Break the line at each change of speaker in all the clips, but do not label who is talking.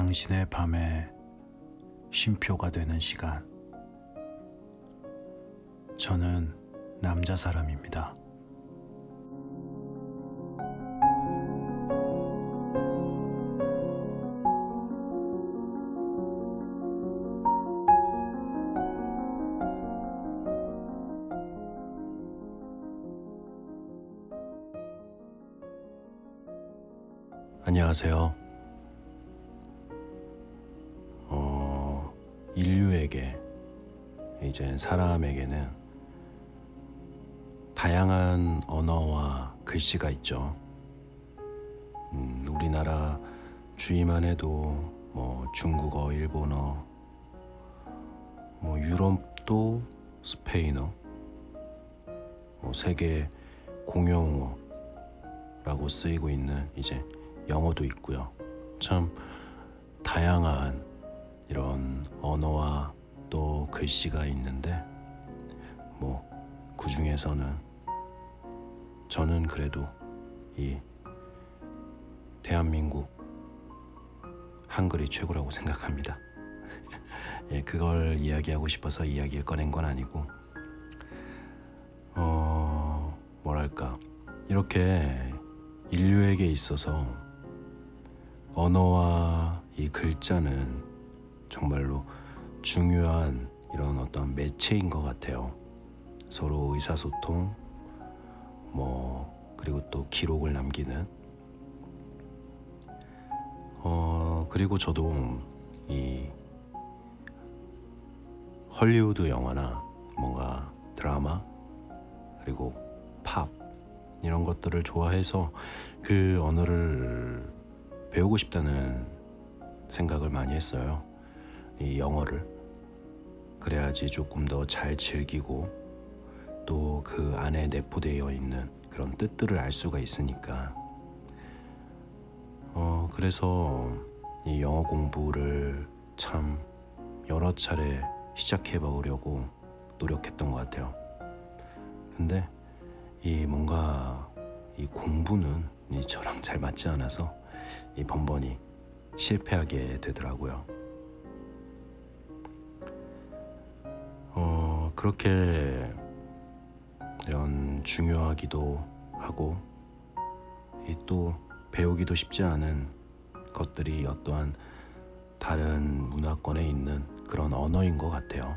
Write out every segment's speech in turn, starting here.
당신의 밤에 쉼표가 되는 시간. 저는 남자 사람입니다. 안녕하세요. 인류에게, 이제 사람에게는 다양한 언어와 글씨가 있죠. 우리나라 주위만 해도 중국어, 일본어, 유럽도 스페인어, 세계 공용어라고 쓰이고 있는 이제 영어도 있고요. 참 다양한 이런 언어와 또 글씨가 있는데 그 중에서는 저는 그래도 이 대한민국 한글이 최고라고 생각합니다. 예, 그걸 이야기하고 싶어서 이야기를 꺼낸 건 아니고 뭐랄까, 이렇게 인류에게 있어서 언어와 이 글자는 정말로 중요한 이런 어떤 매체인 것 같아요. 서로 의사소통, 그리고 또 기록을 남기는. 그리고 저도 이 헐리우드 영화나 뭔가 드라마, 그리고 팝, 이런 것들을 좋아해서 그 언어를 배우고 싶다는 생각을 많이 했어요. 이 영어를. 그래야지 조금 더 잘 즐기고 또 그 안에 내포되어 있는 그런 뜻들을 알 수가 있으니까. 그래서 이 영어 공부를 참 여러 차례 시작해 보려고 노력했던 것 같아요. 근데 이 공부는 저랑 잘 맞지 않아서 번번이 실패하게 되더라고요. 그렇게 이런 중요하기도 하고 또 배우기도 쉽지 않은 것들이 어떠한 다른 문화권에 있는 그런 언어인 것 같아요.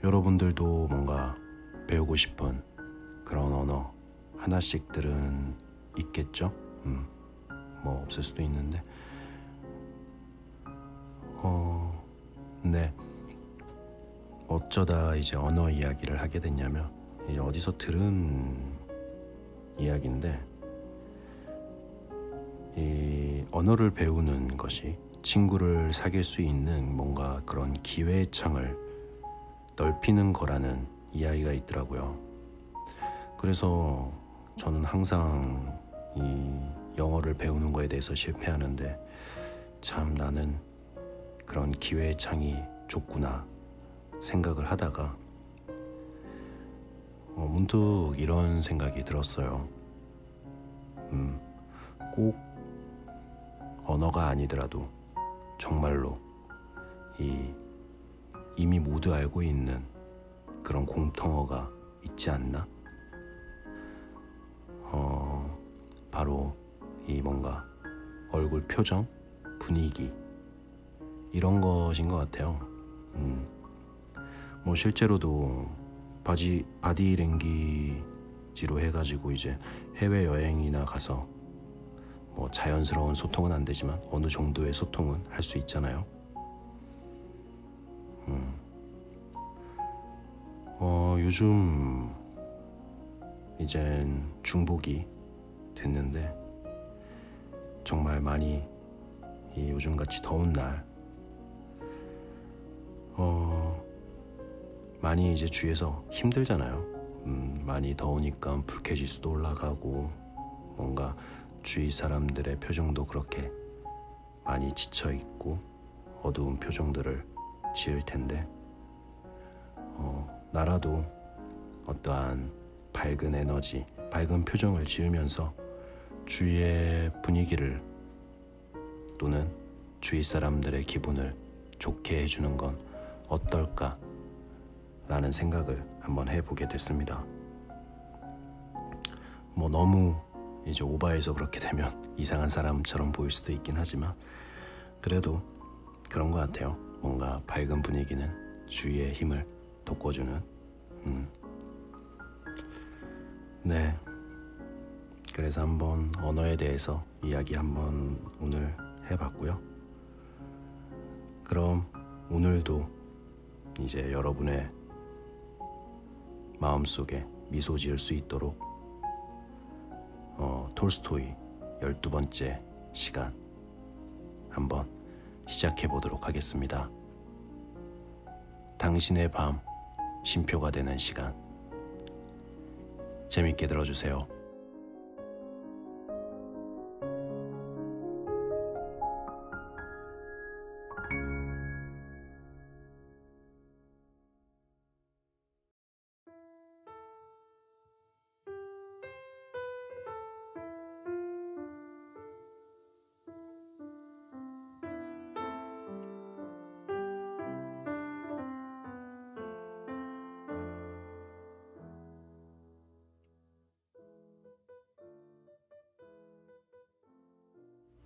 여러분들도 뭔가 배우고 싶은 그런 언어 하나씩들은 있겠죠? 없을 수도 있는데 네, 어쩌다 이제 언어 이야기를 하게 됐냐면, 이제 어디서 들은 이야기인데, 이 언어를 배우는 것이 친구를 사귈 수 있는 뭔가 그런 기회의 창을 넓히는 거라는 이야기가 있더라고요. 그래서 저는 항상 이 영어를 배우는 거에 대해서 실패하는데, 참 나는 그런 기회의 창이 좁구나 생각을 하다가 문득 이런 생각이 들었어요. 꼭 언어가 아니더라도 정말로 이미 모두 알고 있는 그런 공통어가 있지 않나? 바로 이 뭔가 얼굴 표정, 분위기, 이런 것인 것 같아요. 실제로도 바디랭귀지로 해가지고 이제 해외여행이나 가서 자연스러운 소통은 안 되지만 어느 정도의 소통은 할 수 있잖아요. 요즘 이젠 중복이 됐는데 정말 많이 요즘같이 더운 날 많이 이제 주위에서 힘들잖아요. 많이 더우니까 불쾌지수도 올라가고 뭔가 주위 사람들의 표정도 그렇게 많이 지쳐있고 어두운 표정들을 지을 텐데 나라도 어떠한 밝은 에너지, 밝은 표정을 지으면서 주위의 분위기를 또는 주위 사람들의 기분을 좋게 해주는 건 어떨까 라는 생각을 한번 해보게 됐습니다. 뭐 너무 이제 오바해서 그렇게 되면 이상한 사람처럼 보일 수도 있긴 하지만 그래도 그런 것 같아요. 뭔가 밝은 분위기는 주위의 힘을 돋궈주는 네, 그래서 한번 언어에 대해서 이야기 한번 오늘 해봤고요. 그럼 오늘도 이제 여러분의 마음속에 미소 지을 수 있도록 톨스토이 12번째 시간 한번 시작해 보도록 하겠습니다. 당신의 밤 쉼표가 되는 시간 재밌게 들어주세요.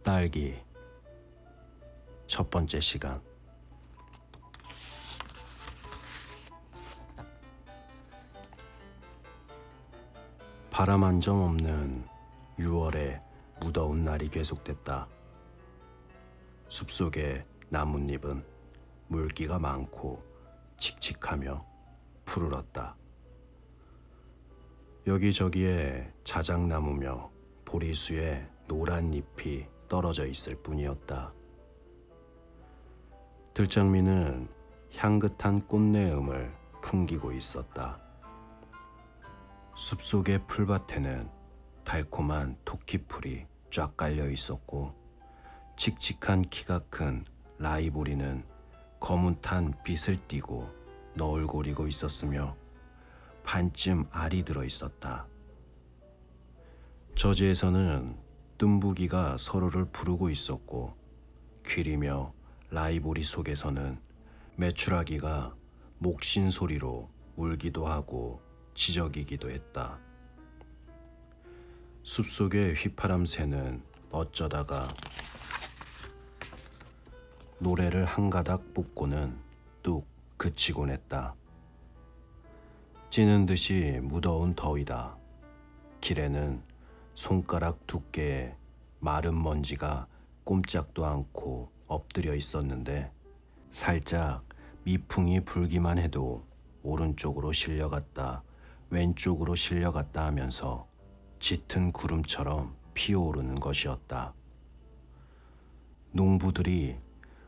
딸기 첫 번째 시간 바람 한 점 없는 6월의 무더운 날이 계속됐다. 숲속의 나뭇잎은 물기가 많고 칙칙하며 푸르렀다. 여기저기에 자작나무며 보리수에 노란 잎이 떨어져 있을 뿐이었다. 들장미는 향긋한 꽃내음을 풍기고 있었다. 숲속의 풀밭에는 달콤한 토끼풀이 쫙 깔려 있었고 칙칙한 키가 큰 라이보리는 거뭇한 빛을 띠고 너울거리고 있었으며 반쯤 알이 들어 있었다. 저지에서는 뜸부기가 서로를 부르고 있었고 귀리며 라이보리 속에서는 메추라기가 목신 소리로 울기도 하고 지저귀기도 했다. 숲속의 휘파람 새는 어쩌다가 노래를 한 가닥 뽑고는 뚝 그치곤 했다. 찌는 듯이 무더운 더위다. 길에는 손가락 두께의 마른 먼지가 꼼짝도 않고 엎드려 있었는데 살짝 미풍이 불기만 해도 오른쪽으로 실려갔다 왼쪽으로 실려갔다 하면서 짙은 구름처럼 피어오르는 것이었다. 농부들이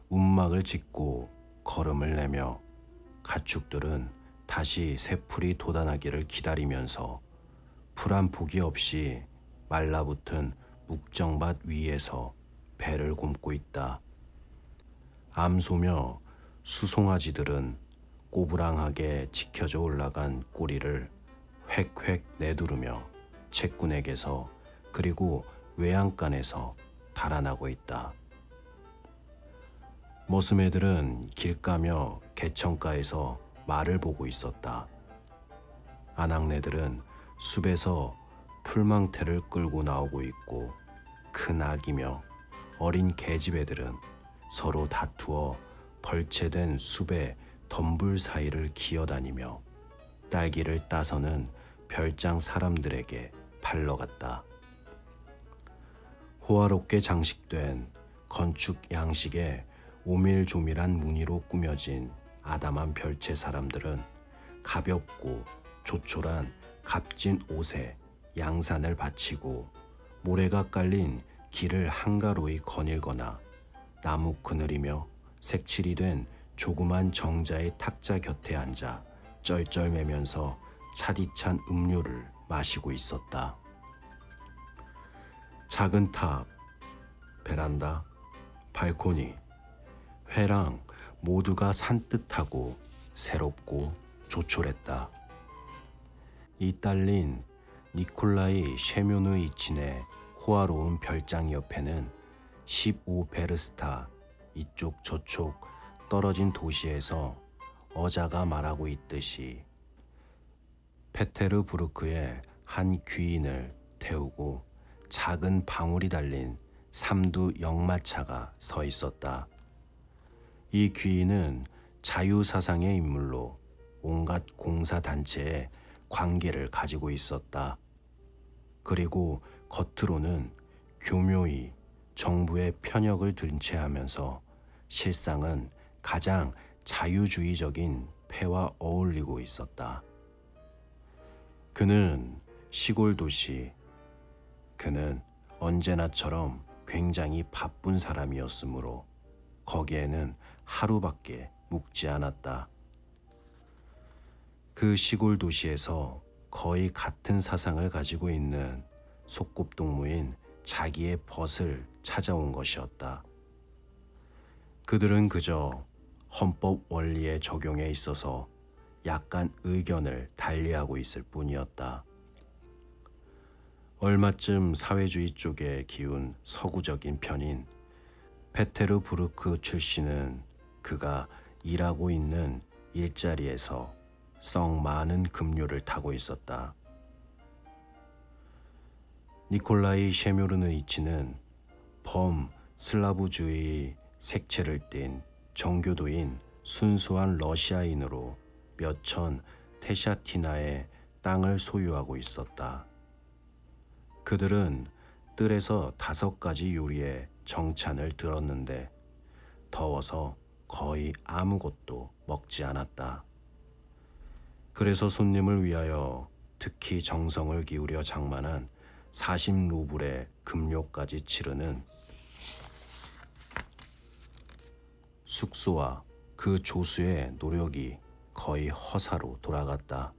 움막을 짓고 걸음을 내며 가축들은 다시 새풀이 돋아나기를 기다리면서 풀 한 포기 없이 말라붙은 묵정밭 위에서 배를 굼고 있다. 암소며 수송아지들은 꼬부랑하게 지켜져 올라간 꼬리를 획획 내두르며 채꾼에게서 그리고 외양간에서 달아나고 있다. 머슴애들은 길가며 개천가에서 말을 보고 있었다. 아낙네들은 숲에서 풀망태를 끌고 나오고 있고 큰 아기며 어린 계집애들은 서로 다투어 벌채된 숲의 덤불 사이를 기어다니며 딸기를 따서는 별장 사람들에게 팔러갔다. 호화롭게 장식된 건축 양식에 오밀조밀한 무늬로 꾸며진 아담한 별채 사람들은 가볍고 조촐한 값진 옷에 양산을 받치고 모래가 깔린 길을 한가로이 거닐거나 나무 그늘이며 색칠이 된 조그만 정자의 탁자 곁에 앉아 쩔쩔매면서 차디찬 음료를 마시고 있었다. 작은 탑, 베란다, 발코니, 회랑 모두가 산뜻하고 새롭고 조촐했다. 이 딸린 니콜라이 셰묘누이친의 호화로운 별장 옆에는 15베르스타 이쪽 저쪽 떨어진 도시에서 어자가 말하고 있듯이 페테르부르크의 한 귀인을 태우고 작은 방울이 달린 삼두 역마차가 서 있었다. 이 귀인은 자유사상의 인물로 온갖 공사단체에 관계를 가지고 있었다. 그리고 겉으로는 교묘히 정부의 편역을 든채하면서 실상은 가장 자유주의적인 패와 어울리고 있었다. 그는 시골 도시, 그는 언제나처럼 굉장히 바쁜 사람이었으므로 거기에는 하루밖에 묵지 않았다. 그 시골 도시에서 거의 같은 사상을 가지고 있는 소꿉동무인 자기의 벗을 찾아온 것이었다. 그들은 그저 헌법 원리의 적용에 있어서 약간 의견을 달리하고 있을 뿐이었다. 얼마쯤 사회주의 쪽에 기운 서구적인 편인 페테르부르크 출신은 그가 일하고 있는 일자리에서 썩 많은 급료를 타고 있었다. 니콜라이 셰뮤르느이치는 슬라브주의 색채를 띤 정교도인 순수한 러시아인으로 몇천 테샤티나의 땅을 소유하고 있었다. 그들은 뜰에서 5가지 요리의 정찬을 들었는데 더워서 거의 아무것도 먹지 않았다. 그래서 손님을 위하여 특히 정성을 기울여 장만한 40루블의 급료까지 치르는 숙소와 그 조수의 노력이 거의 허사로 돌아갔다.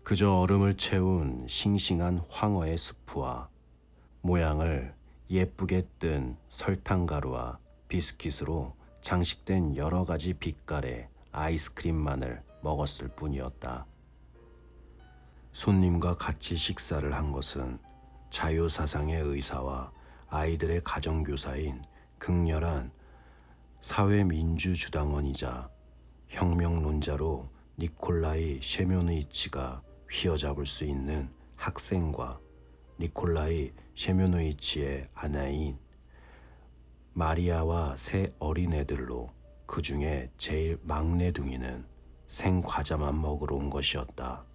그저 얼음을 채운 싱싱한 황어의 스프와 모양을 예쁘게 뜬 설탕가루와 비스킷으로 장식된 여러 가지 빛깔의 아이스크림만을 먹었을 뿐이었다. 손님과 같이 식사를 한 것은 자유사상의 의사와 아이들의 가정교사인 극렬한 사회민주주당원이자 혁명론자로 니콜라이 셰뮤느이치가 휘어잡을 수 있는 학생과 니콜라이 셰뮤느이치의 아내인 마리아와 세 어린애들로 그 중에 제일 막내둥이는 생과자만 먹으러 온 것이었다.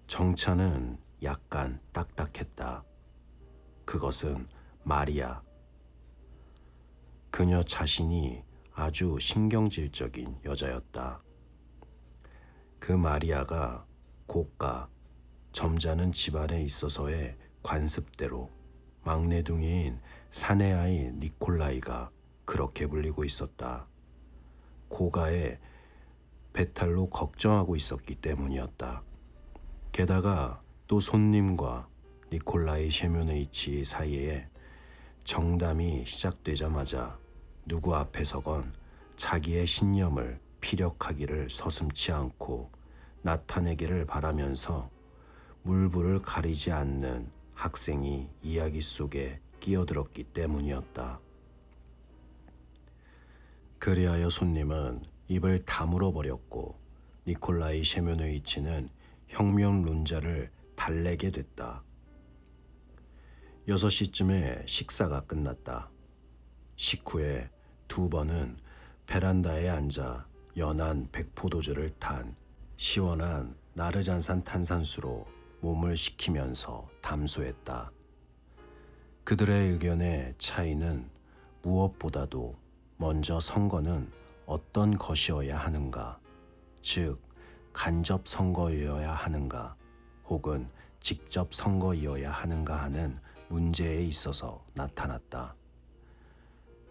정차는 약간 딱딱했다. 그것은 마리아. 그녀 자신이 아주 신경질적인 여자였다. 그 마리아가 고가, 점잖은 집안에 있어서의 관습대로 막내둥이인 사내아이 니콜라이가 그렇게 불리고 있었다. 고가의 배탈로 걱정하고 있었기 때문이었다. 게다가 또 손님과 니콜라이 셰뮤네이치 사이에 정담이 시작되자마자 누구 앞에서건 자기의 신념을 피력하기를 서슴지 않고 나타내기를 바라면서 물불을 가리지 않는 학생이 이야기 속에 끼어들었기 때문이었다. 그리하여 손님은 입을 다물어 버렸고 니콜라이 셰뮤네이치는 혁명론자를 달래게 됐다. 6시쯤에 식사가 끝났다. 식후에 2번은 베란다에 앉아 연한 백포도주를 탄 시원한 나르잔산 탄산수로 몸을 식히면서 담소했다. 그들의 의견의 차이는 무엇보다도 먼저 선거는 어떤 것이어야 하는가, 즉 간접 선거이어야 하는가 혹은 직접 선거이어야 하는가 하는 문제에 있어서 나타났다.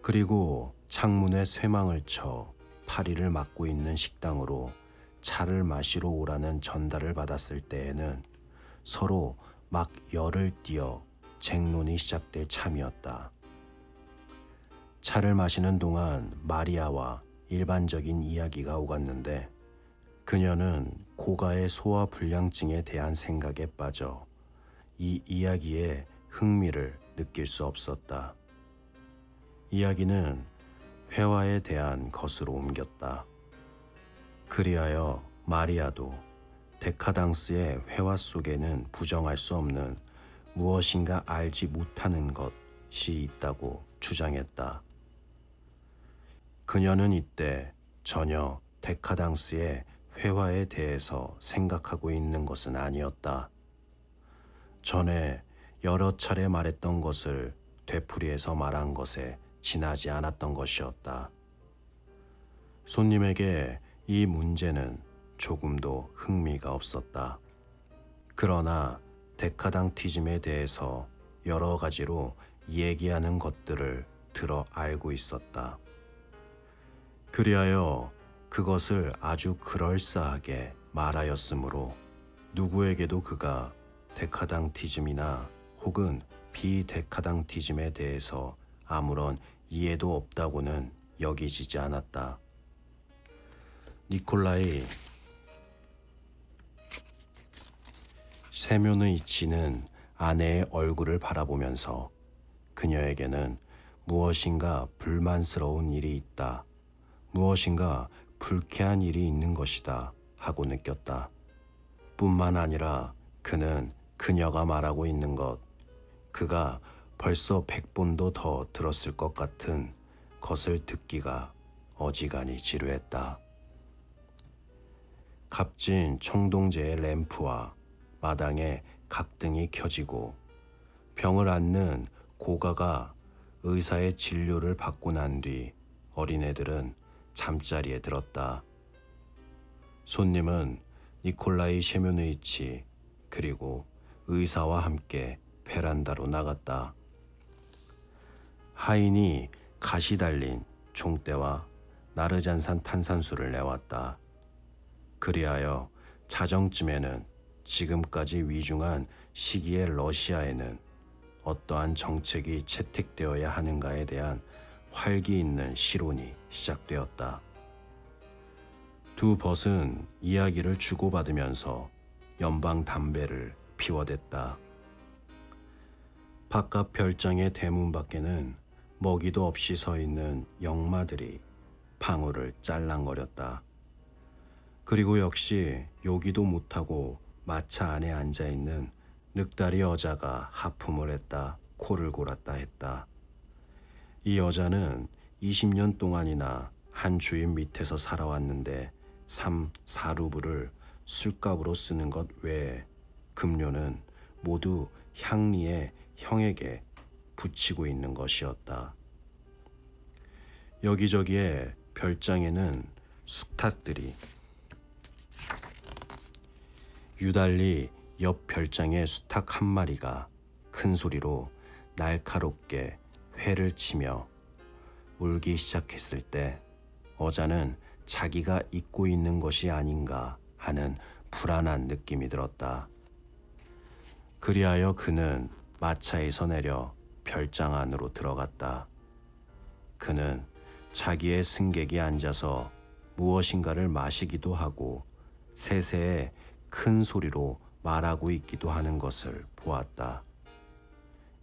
그리고 창문에 쇠망을 쳐 파리를 막고 있는 식당으로 차를 마시러 오라는 전달을 받았을 때에는 서로 막 열을 띄어 쟁론이 시작될 참이었다. 차를 마시는 동안 마리아와 일반적인 이야기가 오갔는데 그녀는 고가의 소화불량증에 대한 생각에 빠져 이 이야기에 흥미를 느낄 수 없었다. 이야기는 회화에 대한 것으로 옮겼다. 그리하여 마리아도 데카당스의 회화 속에는 부정할 수 없는 무엇인가 알지 못하는 것이 있다고 주장했다. 그녀는 이때 전혀 데카당스의 회화에 대해서 생각하고 있는 것은 아니었다. 전에 여러 차례 말했던 것을 되풀이해서 말한 것에 지나지 않았던 것이었다. 손님에게 이 문제는 조금도 흥미가 없었다. 그러나 데카당티즘에 대해서 여러 가지로 얘기하는 것들을 들어 알고 있었다. 그리하여 그것을 아주 그럴싸하게 말하였으므로 누구에게도 그가 데카당티즘이나 혹은 비데카당티즘에 대해서 아무런 이해도 없다고는 여기지지 않았다. 니콜라이 세면의치는 아내의 얼굴을 바라보면서 그녀에게는 무엇인가 불만스러운 일이 있다, 무엇인가 불쾌한 일이 있는 것이다 하고 느꼈다. 뿐만 아니라 그는 그녀가 말하고 있는 것, 그가 벌써 100번도 더 들었을 것 같은 것을 듣기가 어지간히 지루했다. 값진 청동제의 램프와 마당에 각등이 켜지고 병을 앓는 고가가 의사의 진료를 받고 난 뒤 어린애들은 잠자리에 들었다. 손님은 니콜라이 셰면의치 그리고 의사와 함께 베란다로 나갔다. 하인이 가시 달린 종대와 나르잔산 탄산수를 내왔다. 그리하여 자정쯤에는 지금까지 위중한 시기의 러시아에는 어떠한 정책이 채택되어야 하는가에 대한 활기 있는 실론이 시작되었다. 두 벗은 이야기를 주고받으면서 연방 담배를 피워댔다. 바깥 별장의 대문 밖에는 먹이도 없이 서 있는 영마들이 방울을 짤랑거렸다. 그리고 역시 요기도 못하고 마차 안에 앉아있는 늑다리 여자가 하품을 했다, 코를 골았다 했다. 이 여자는 20년 동안이나 한 주인 밑에서 살아왔는데 3, 4루블을 술값으로 쓰는 것 외에 급료는 모두 향리의 형에게 붙이고 있는 것이었다. 여기저기에 별장에는 숙탁들이 유달리 옆 별장의 수탉 한 마리가 큰 소리로 날카롭게 회를 치며 울기 시작했을 때 어자는 자기가 잊고 있는 것이 아닌가 하는 불안한 느낌이 들었다. 그리하여 그는 마차에서 내려 별장 안으로 들어갔다. 그는 자기의 승객이 앉아서 무엇인가를 마시기도 하고 세세에 큰 소리로 말하고 있기도 하는 것을 보았다.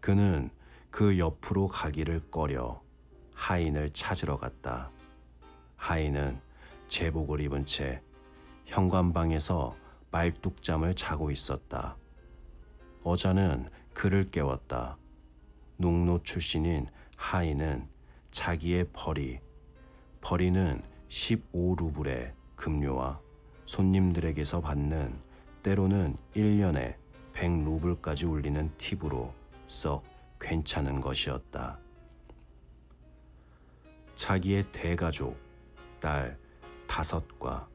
그는 그 옆으로 가기를 꺼려 하인을 찾으러 갔다. 하인은 제복을 입은 채 현관방에서 말뚝잠을 자고 있었다. 어자는 그를 깨웠다. 농노 출신인 하인은 자기의 벌이는 15루블의 급료와 손님들에게서 받는 때로는 1년에 100루블까지 울리는 팁으로 썩 괜찮은 것이었다. 자기의 대가족, 딸 5과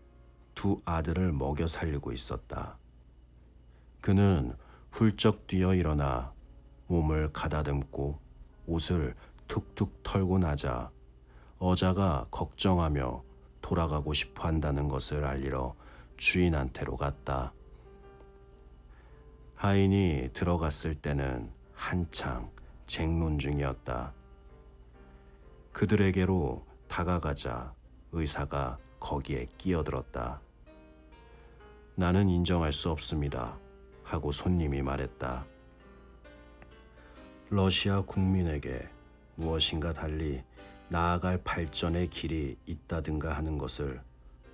2 아들을 먹여 살리고 있었다. 그는 훌쩍 뛰어 일어나 몸을 가다듬고 옷을 툭툭 털고 나자 어자가 걱정하며 돌아가고 싶어 한다는 것을 알리러 주인한테로 갔다. 하인이 들어갔을 때는 한창 쟁론 중이었다. 그들에게로 다가가자 의사가 거기에 끼어들었다. 나는 인정할 수 없습니다 하고 손님이 말했다. 러시아 국민에게 무엇인가 달리 나아갈 발전의 길이 있다든가 하는 것을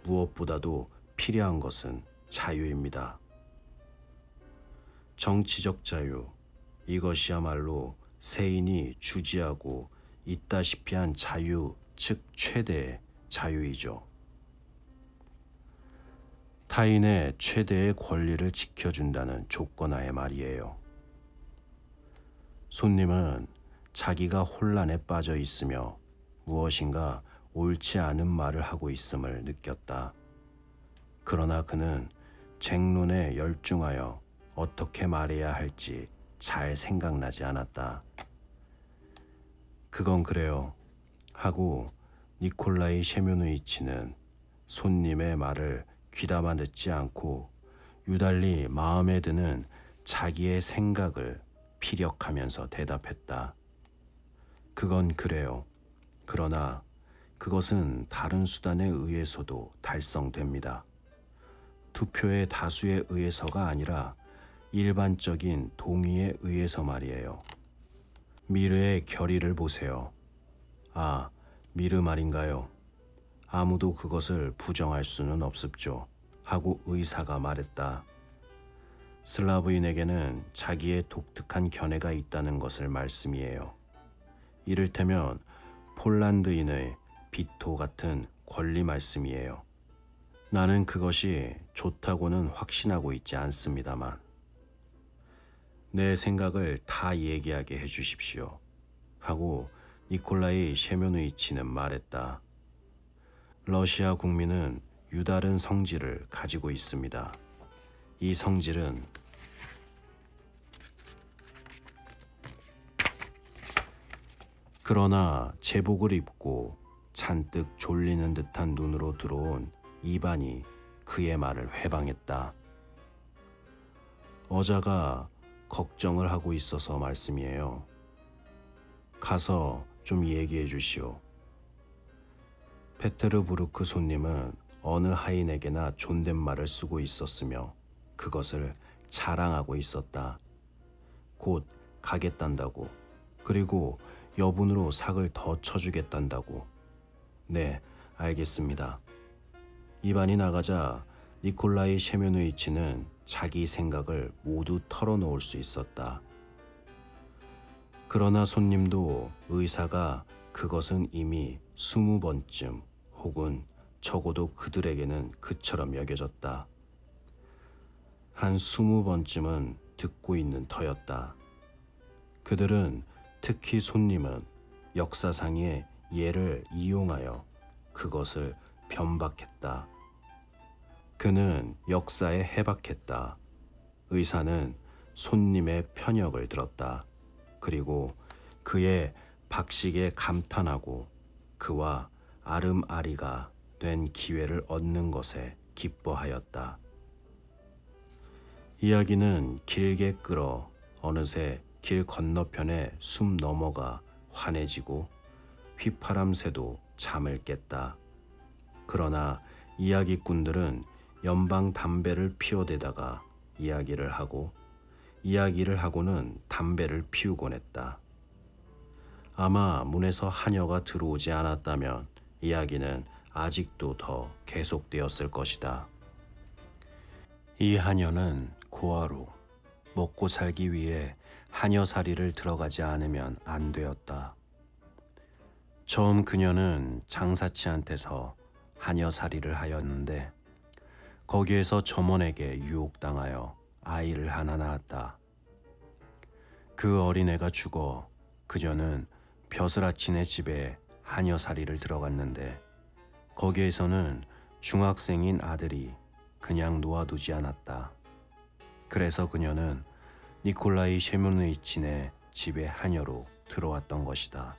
무엇보다도 필요한 것은 자유입니다. 정치적 자유, 이것이야말로 세인이 주지하고 있다시피 한 자유, 즉 최대의 자유이죠. 타인의 최대의 권리를 지켜준다는 조건하에 말이에요. 손님은 자기가 혼란에 빠져 있으며 무엇인가 옳지 않은 말을 하고 있음을 느꼈다. 그러나 그는 쟁론에 열중하여 어떻게 말해야 할지 잘 생각나지 않았다. 그건 그래요 하고 니콜라이 셰메노이치는 손님의 말을 귀담아 듣지 않고 유달리 마음에 드는 자기의 생각을 피력하면서 대답했다. 그건 그래요. 그러나 그것은 다른 수단에 의해서도 달성됩니다. 투표의 다수에 의해서가 아니라 일반적인 동의에 의해서 말이에요. 미르의 결의를 보세요. 아, 미르 말인가요? 아무도 그것을 부정할 수는 없습죠. 하고 의사가 말했다. 슬라브인에게는 자기의 독특한 견해가 있다는 것을 말씀이에요. 이를테면 폴란드인의 비토 같은 권리 말씀이에요. 나는 그것이 좋다고는 확신하고 있지 않습니다만 내 생각을 다 얘기하게 해주십시오. 하고 니콜라이 셰메노이치는 말했다. 러시아 국민은 유다른 성질을 가지고 있습니다. 이 성질은 그러나 제복을 입고 잔뜩 졸리는 듯한 눈으로 들어온 이반이 그의 말을 회방했다. 어자가 걱정을 하고 있어서 말씀이에요. 가서 좀 얘기해 주시오. 페테르부르크 손님은 어느 하인에게나 존댓말을 쓰고 있었으며 그것을 자랑하고 있었다. 곧 가겠단다고, 그리고 여분으로 삭을 더 쳐주겠단다고. 네, 알겠습니다. 이반이 나가자 니콜라이 셰메노이치는 자기 생각을 모두 털어놓을 수 있었다. 그러나 손님도 의사가 그것은 이미 20번쯤 혹은 적어도 그들에게는 그처럼 여겨졌다. 한 20번쯤은 듣고 있는 터였다. 그들은 특히 손님은 역사상의 예를 이용하여 그것을 변박했다. 그는 역사에 해박했다. 의사는 손님의 편역을 들었다. 그리고 그의 박식에 감탄하고 그와 아름아리가 된 기회를 얻는 것에 기뻐하였다. 이야기는 길게 끌어 어느새 길 건너편에 숨 넘어가 환해지고 휘파람새도 잠을 깼다. 그러나 이야기꾼들은 연방 담배를 피워대다가 이야기를 하고 이야기를 하고는 담배를 피우곤 했다. 아마 문에서 하녀가 들어오지 않았다면 이야기는 아직도 더 계속되었을 것이다. 이 하녀는 고아로 먹고 살기 위해 하녀살이를 들어가지 않으면 안 되었다. 처음 그녀는 장사치한테서 하녀살이를 하였는데 거기에서 점원에게 유혹당하여 아이를 하나 낳았다. 그 어린애가 죽어 그녀는 벼슬아치네 집에 하녀살이를 들어갔는데 거기에서는 중학생인 아들이 그냥 놓아두지 않았다. 그래서 그녀는 니콜라이 셰메노이치네 집에 하녀로 들어왔던 것이다.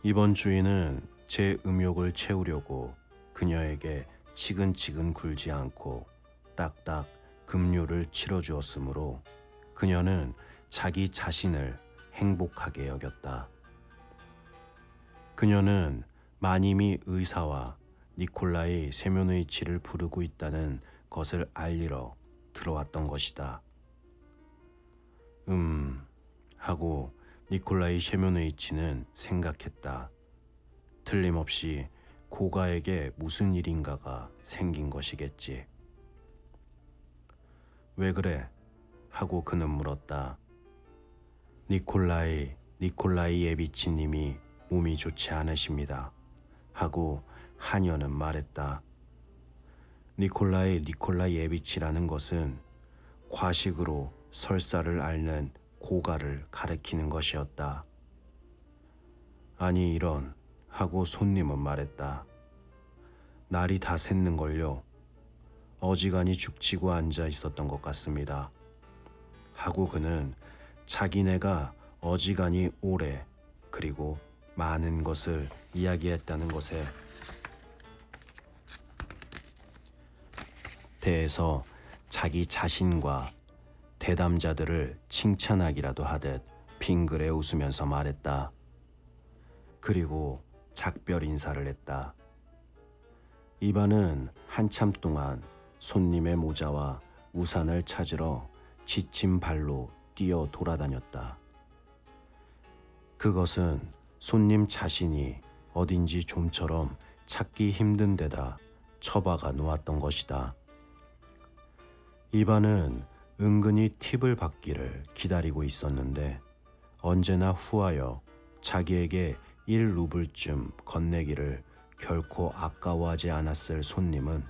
이번 주인은 제 음욕을 채우려고 그녀에게 치근치근 굴지 않고 딱딱 급료를 치러주었으므로 그녀는 자기 자신을 행복하게 여겼다. 그녀는 마님이 의사와 니콜라이 셰메노이치를 부르고 있다는 것을 알리러 들어왔던 것이다. 하고 니콜라이 셰면회이치는 생각했다. 틀림없이 고가에게 무슨 일인가가 생긴 것이겠지. 왜 그래? 하고 그는 물었다. 니콜라이 예비치님이 몸이 좋지 않으십니다. 하고 하녀는 말했다. 니콜라이 예비치라는 것은 과식으로 설사를 앓는 고가를 가리키는 것이었다. 아니 이런, 하고 손님은 말했다. 날이 다 샜는걸요. 어지간히 죽치고 앉아 있었던 것 같습니다. 하고 그는 자기네가 어지간히 오래 그리고 많은 것을 이야기했다는 것에 대해서 자기 자신과 대담자들을 칭찬하기라도 하듯 빙그레 웃으면서 말했다. 그리고 작별 인사를 했다. 이반은 한참 동안 손님의 모자와 우산을 찾으러 지친 발로 뛰어 돌아다녔다. 그것은 손님 자신이 어딘지 좀처럼 찾기 힘든 데다 처박아 놓았던 것이다. 이반은 은근히 팁을 받기를 기다리고 있었는데 언제나 후하여 자기에게 1루블쯤 건네기를 결코 아까워하지 않았을 손님은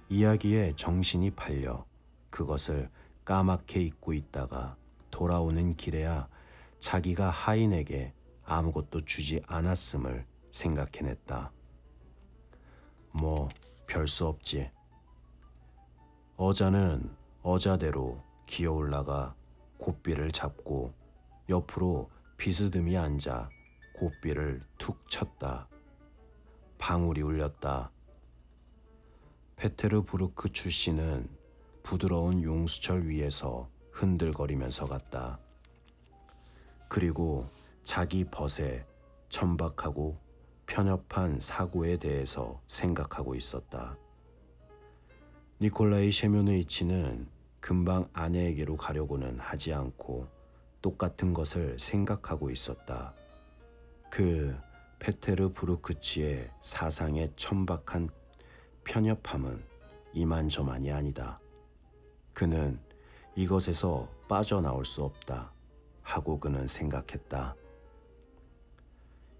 이야기에 정신이 팔려 그것을 까맣게 잊고 있다가 돌아오는 길에야 자기가 하인에게 아무것도 주지 않았음을 생각해냈다. 뭐 별 수 없지. 어자는 어자대로 기어올라가 곶비를 잡고 옆으로 비스듬히 앉아 곶비를 툭 쳤다. 방울이 울렸다. 페테르부르크 출신은 부드러운 용수철 위에서 흔들거리면서 갔다. 그리고 자기 벗에 천박하고 편협한 사고에 대해서 생각하고 있었다. 니콜라이 셰면회이치는 금방 아내에게로 가려고는 하지 않고 똑같은 것을 생각하고 있었다. 그 페테르부르크치의 사상에 천박한 편협함은 이만저만이 아니다. 그는 이것에서 빠져나올 수 없다 하고 그는 생각했다.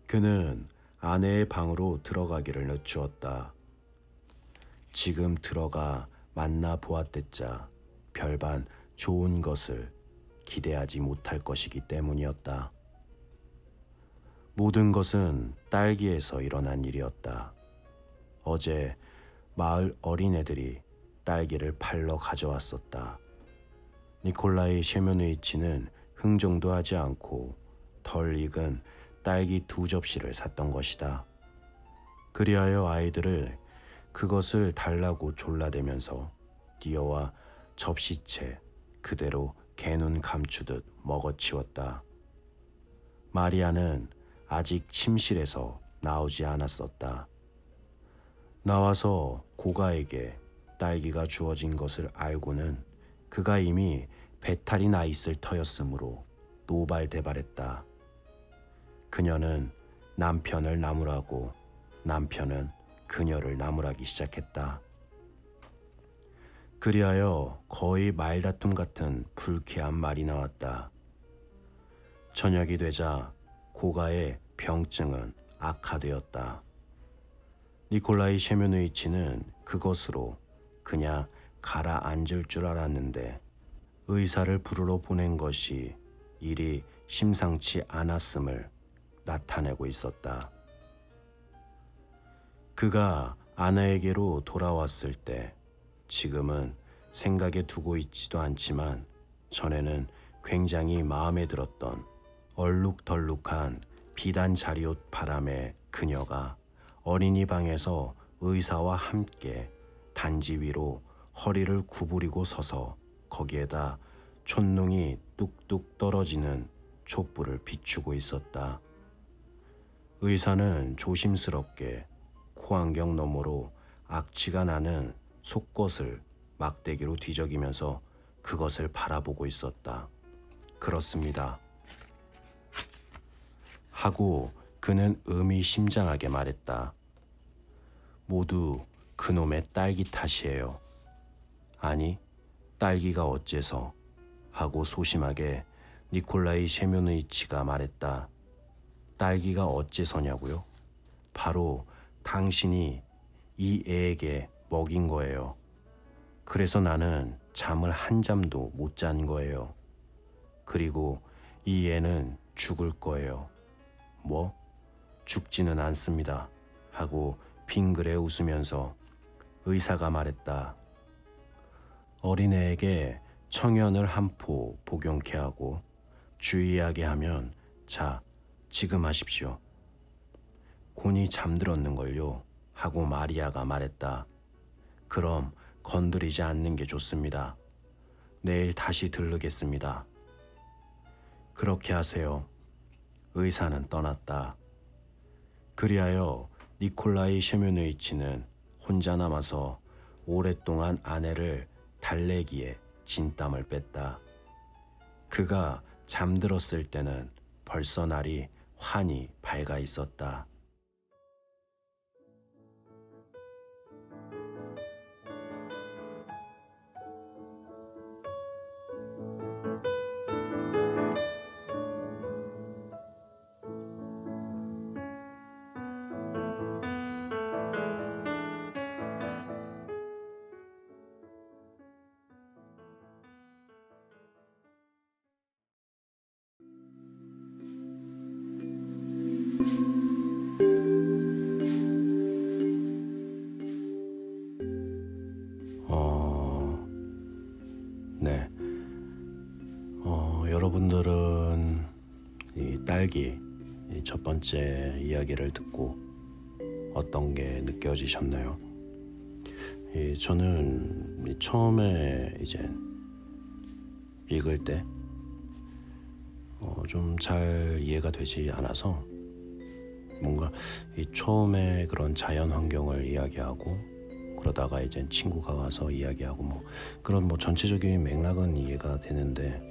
그는 아내의 방으로 들어가기를 늦추었다. 지금 들어가 만나 보았댔자 별반 좋은 것을 기대하지 못할 것이기 때문이었다. 모든 것은 딸기에서 일어난 일이었다. 어제 마을 어린애들이 딸기를 팔러 가져왔었다. 니콜라이 셰면회이치는 흥정도 하지 않고 덜 익은 딸기 2접시를 샀던 것이다. 그리하여 아이들을 그것을 달라고 졸라대면서 뛰어와 접시채 그대로 개눈 감추듯 먹어치웠다. 마리아는 아직 침실에서 나오지 않았었다. 나와서 고가에게 딸기가 주어진 것을 알고는 그가 이미 배탈이 나 있을 터였으므로 노발대발했다. 그녀는 남편을 나무라고 남편은 그녀를 나무라기 시작했다. 그리하여 거의 말다툼 같은 불쾌한 말이 나왔다. 저녁이 되자 고가의 병증은 악화되었다. 니콜라이 셰면회이치는 그것으로 그냥 가라앉을 줄 알았는데 의사를 부르러 보낸 것이 일이 심상치 않았음을 나타내고 있었다. 그가 아내에게로 돌아왔을 때 지금은 생각에 두고 있지도 않지만 전에는 굉장히 마음에 들었던 얼룩덜룩한 비단 자리옷 바람의 그녀가 어린이방에서 의사와 함께 단지 위로 허리를 구부리고 서서 거기에다 촛농이 뚝뚝 떨어지는 촛불을 비추고 있었다. 의사는 조심스럽게 코안경 너머로 악취가 나는 속것을 막대기로 뒤적이면서 그것을 바라보고 있었다. 그렇습니다. 하고 그는 의미심장하게 말했다. 모두 그놈의 딸기 탓이에요. 아니, 딸기가 어째서? 하고 소심하게 니콜라이 셰면의치가 말했다. 딸기가 어째서냐고요? 바로 당신이 이 애에게 먹인 거예요. 그래서 나는 잠을 한 잠도 못 잔 거예요. 그리고 이 애는 죽을 거예요. 뭐? 죽지는 않습니다. 하고 빙그레 웃으면서 의사가 말했다. 어린애에게 청연을 한 포 복용케 하고 주의하게 하면 자, 지금 하십시오. 곤이 잠들었는걸요. 하고 마리아가 말했다. 그럼 건드리지 않는 게 좋습니다. 내일 다시 들르겠습니다. 그렇게 하세요. 의사는 떠났다. 그리하여 니콜라이 셰면의치는 혼자 남아서 오랫동안 아내를 달래기에 진땀을 뺐다. 그가 잠들었을 때는 벌써 날이 환히 밝아 있었다. 네. 여러분들은 이 딸기 이 첫 번째 이야기를 듣고 어떤 게 느껴지셨나요? 저는 처음에 이제 읽을 때 좀 잘 이해가 되지 않아서 뭔가 이 처음에 그런 자연 환경을 이야기하고 그러다가 이제 친구가 와서 이야기하고 뭐 그런 뭐 전체적인 맥락은 이해가 되는데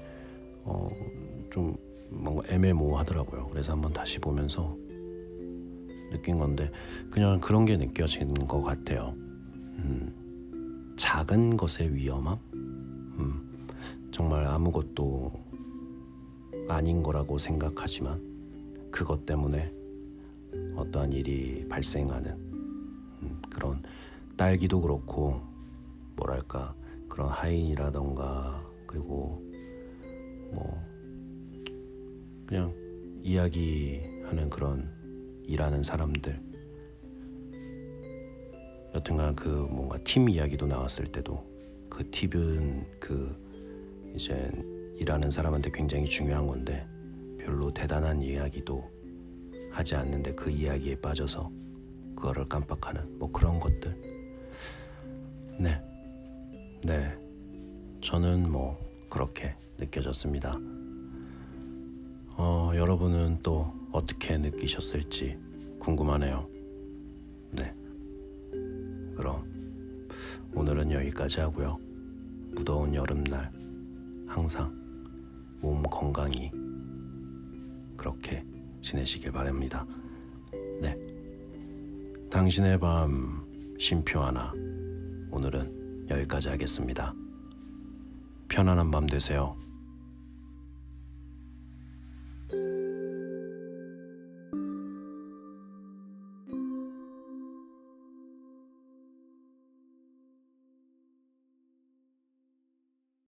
좀 뭔가 애매모호하더라고요. 그래서 한번 다시 보면서 느낀 건데 그냥 그런 게 느껴진 것 같아요. 작은 것의 위험함? 정말 아무것도 아닌 거라고 생각하지만 그것 때문에 어떠한 일이 발생하는 그런 딸기도 그렇고 뭐랄까 그런 하인이라던가 그리고 뭐 그냥 이야기하는 그런 일하는 사람들 여튼간 그 뭔가 팀 이야기도 나왔을 때도 그 팁은 그 이제 일하는 사람한테 굉장히 중요한 건데 별로 대단한 이야기도 하지 않는데 그 이야기에 빠져서 그거를 깜빡하는 뭐 그런 것들. 네, 저는 뭐 그렇게 느껴졌습니다. 여러분은 또 어떻게 느끼셨을지 궁금하네요. 네, 그럼 오늘은 여기까지 하고요. 무더운 여름날 항상 몸 건강히 그렇게 지내시길 바랍니다. 네, 당신의 밤 쉼표 하나 오늘은 여기까지 하겠습니다. 편안한 밤 되세요.